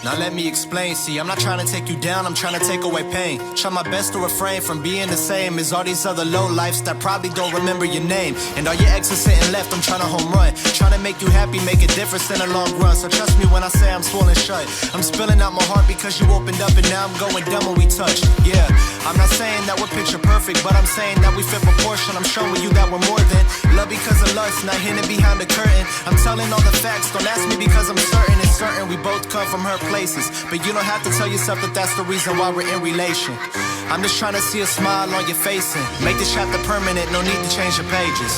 Now let me explain, see, I'm not trying to take you down, I'm trying to take away pain. Try my best to refrain from being the same as all these other lowlifes that probably don't remember your name. And all your exes sitting left, I'm trying to home run. Trying to make you happy, make a difference in the long run. So trust me when I say I'm swollen shut. I'm spilling out my heart because you opened up and now I'm going dumb when we touch. Yeah, I'm not saying that we're picture perfect, but I'm saying that we fit proportion. I'm showing you that we're more than love because of lust, not hidden behind the curtain. I'm telling all the facts, don't ask me because I'm certain. It's certain we both come from hurt places, but you don't have to tell yourself that that's the reason why we're in relation. I'm just trying to see a smile on your face and make this chapter permanent, no need to change the pages.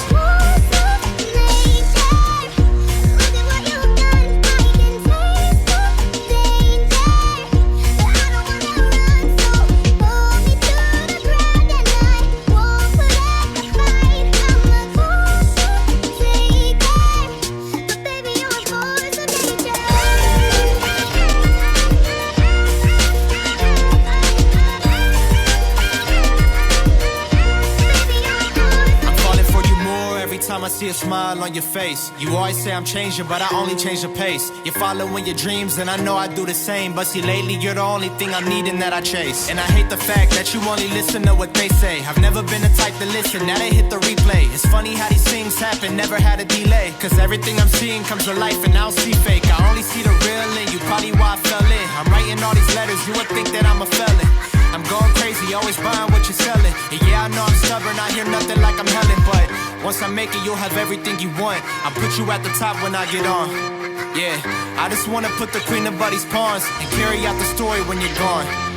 Time I see a smile on your face. You always say I'm changing, but I only change the pace. You're following your dreams, and I know I do the same. But see, lately you're the only thing I'm needing that I chase. And I hate the fact that you only listen to what they say. I've never been the type to listen, now they hit the replay. It's funny how these things happen, never had a delay. Cause everything I'm seeing comes to life and I don't see fake. I only see the real in you, probably why I fell in. I'm writing all these letters, you would think that I'm a felon. I'm going crazy, always buying what you're selling. And yeah, I know I'm stubborn, I hear nothing like I'm Helen. But once I make it, you'll have everything you want. I'll put you at the top when I get on. Yeah, I just wanna put the queen of buddies' pawns and carry out the story when you're gone.